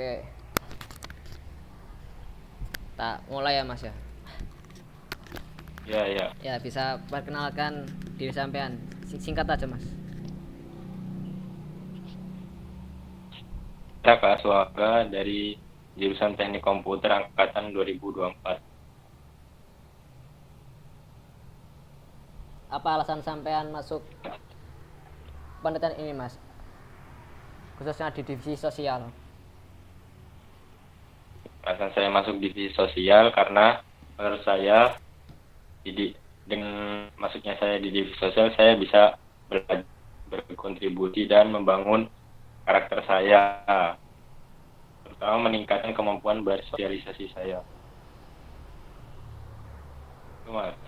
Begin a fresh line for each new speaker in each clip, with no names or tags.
Oke, tak mulai ya Mas ya.
Ya, ya.
Ya, bisa perkenalkan diri sampean. Singkat aja Mas.
Saya Kak Aswaga dari jurusan Teknik Komputer angkatan 2024.
Apa alasan sampean masuk penelitian ini Mas? Khususnya di divisi sosial.
Alasan saya masuk divisi sosial karena menurut saya dengan masuknya saya di divisi sosial saya bisa berkontribusi dan membangun karakter saya, terutama meningkatkan kemampuan bersosialisasi saya. Itu Mas.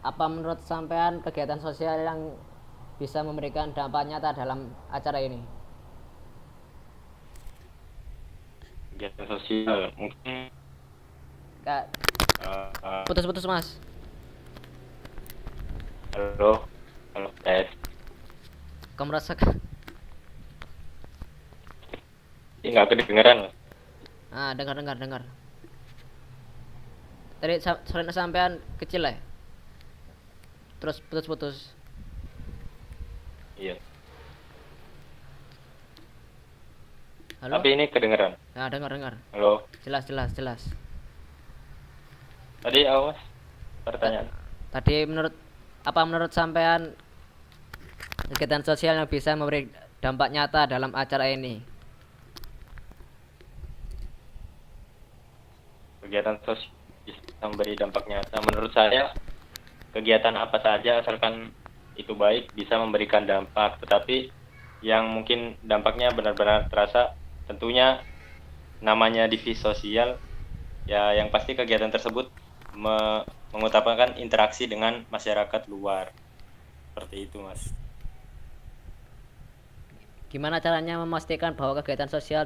Apa menurut sampean kegiatan sosial yang bisa memberikan dampak nyata dalam acara ini?
Kegiatan sosial mungkin
Kak,
uh,
putus-putus Mas.
halo, halo tes.
Kamu merasa
Ini nggak kedengeran Mas.
dengar. Tadi suara sampean kecil ya? Terus putus-putus.
Iya.
Halo?
Tapi ini kedengeran.
Nah, dengar.
Halo.
Jelas.
Tadi apa Mas? Pertanyaan.
Tadi menurut sampean kegiatan sosial yang bisa memberi dampak nyata dalam acara ini?
Kegiatan sosial bisa memberi dampak nyata. Menurut saya, kegiatan apa saja asalkan itu baik bisa memberikan dampak. Tetapi yang mungkin dampaknya benar-benar terasa, tentunya namanya divisi sosial. Ya, yang pasti kegiatan tersebut mengutamakan interaksi dengan masyarakat luar. Seperti itu, Mas.
Gimana caranya memastikan bahwa kegiatan sosial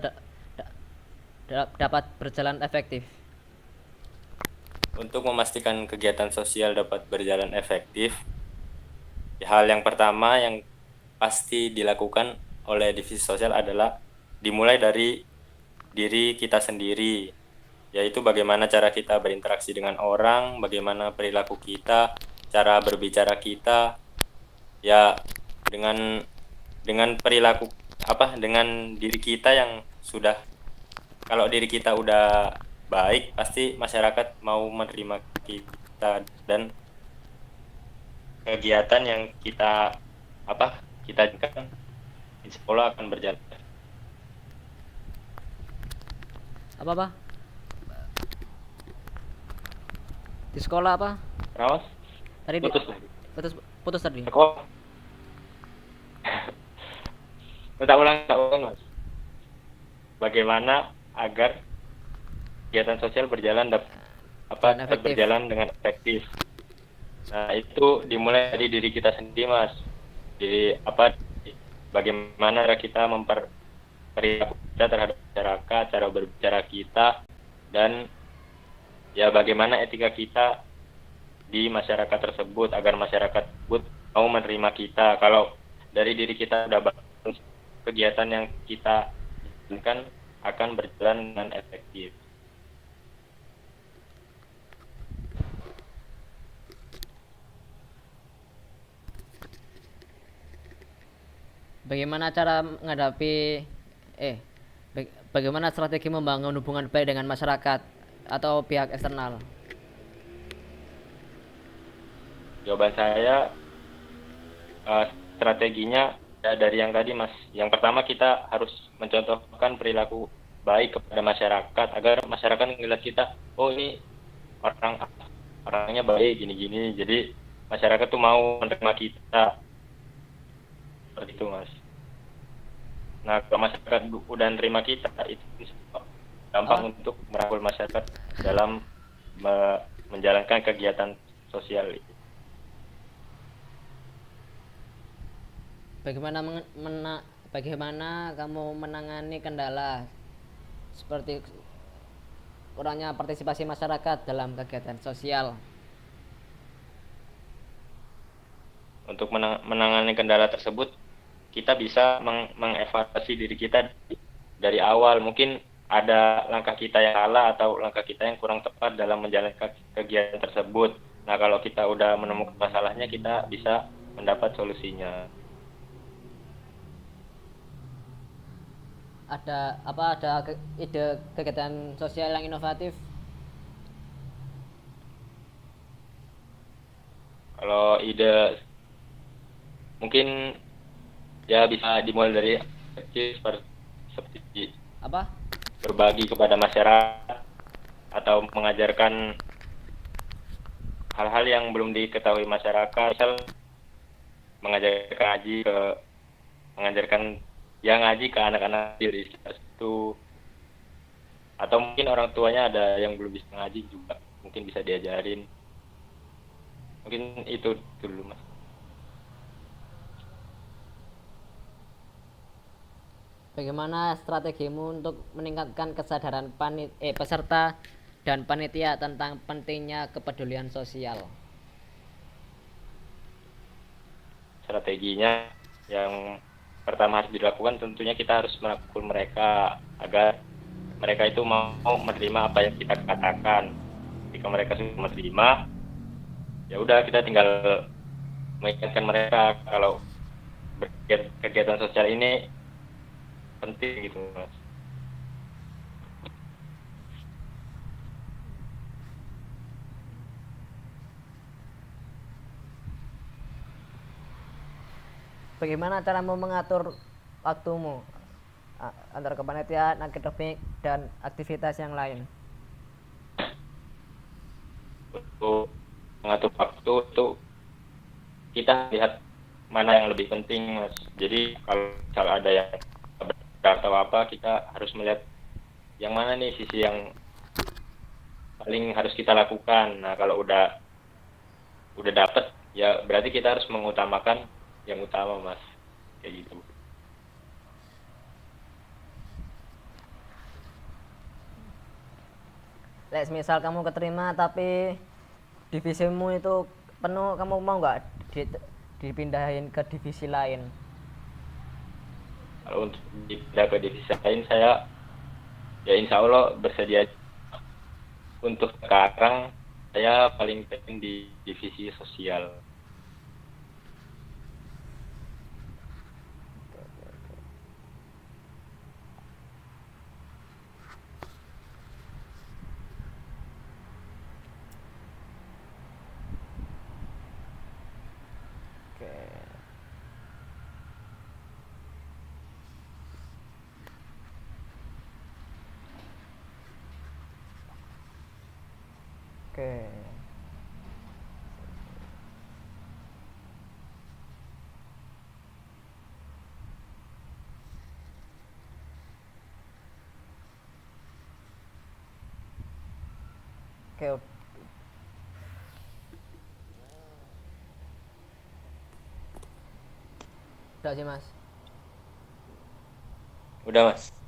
dapat berjalan efektif?
Untuk memastikan kegiatan sosial dapat berjalan efektif, hal yang pertama yang pasti dilakukan oleh divisi sosial adalah dimulai dari diri kita sendiri, yaitu bagaimana cara kita berinteraksi dengan orang, bagaimana perilaku kita, cara berbicara kita, ya dengan perilaku dengan diri kita yang sudah, kalau diri kita udah baik pasti masyarakat mau menerima kita dan kegiatan yang kita lakukan di sekolah akan berjalan.
Apa? Di sekolah apa?
Terus
Tadi putus tadi.
sekolah. Tak ulang Mas. Bagaimana agar kegiatan sosial dapat berjalan dengan efektif. Nah, itu dimulai dari diri kita sendiri, Mas. Bagaimana kita perilaku kita terhadap masyarakat, cara berbicara kita, dan ya bagaimana etika kita di masyarakat tersebut agar masyarakat tersebut mau menerima kita. Kalau dari diri kita sudah bagus, kegiatan yang kita lakukan akan berjalan dengan efektif.
Bagaimana cara menghadapi bagaimana strategi membangun hubungan baik dengan masyarakat atau pihak eksternal?
Jawaban saya strateginya ya dari yang tadi, Mas. Yang pertama kita harus mencontohkan perilaku baik kepada masyarakat agar masyarakat melihat kita, oh ini orangnya baik gini-gini. Jadi masyarakat tuh mau menerima kita. Seperti itu, Mas. Nah, kalau masyarakat udah menerima kita, itu gampang untuk merangkul masyarakat dalam menjalankan kegiatan sosial.
Bagaimana kamu menangani kendala seperti kurangnya partisipasi masyarakat dalam kegiatan sosial?
Untuk menangani kendala tersebut, kita bisa mengevaluasi diri kita dari awal. Mungkin ada langkah kita yang salah atau langkah kita yang kurang tepat dalam menjalankan kegiatan tersebut. Nah, kalau kita udah menemukan masalahnya, kita bisa mendapat solusinya.
Ada ide kegiatan sosial yang inovatif?
Kalau ide mungkin ya bisa dimulai dari kecil seperti
Apa?
berbagi kepada masyarakat atau mengajarkan hal-hal yang belum diketahui masyarakat, misal mengajarkan ngaji ke mengajarkan yang ngaji ke anak-anak di sekitar situ, atau mungkin orang tuanya ada yang belum bisa ngaji juga mungkin bisa diajarin. Mungkin itu dulu, Mas.
Bagaimana strategimu untuk meningkatkan kesadaran peserta dan panitia tentang pentingnya kepedulian sosial?
Strateginya yang pertama harus dilakukan, tentunya kita harus merangkul mereka agar mereka itu mau menerima apa yang kita katakan. Jika mereka sudah menerima, ya udah kita tinggal mengingatkan mereka kalau kegiatan sosial ini penting gitu, Mas.
Bagaimana caramu mengatur waktumu antara kepanitiaan, akademik, dan aktivitas yang lain?
Untuk mengatur waktu itu kita lihat mana yang lebih penting, Mas. Jadi kalau misal ada yang atau apa, kita harus melihat yang mana nih sisi yang paling harus kita lakukan. Nah, kalau udah dapet, ya berarti kita harus mengutamakan yang utama, Mas. Kayak gitu.
Misal kamu keterima tapi divisimu itu penuh, kamu mau nggak dipindahin ke divisi lain?
Kalau untuk pindah ke divisi lain, saya ya insya Allah bersedia. Untuk sekarang saya paling pengen di divisi sosial.
Oke. Oke. Oke. Udah sih, Mas.
Udah, Mas.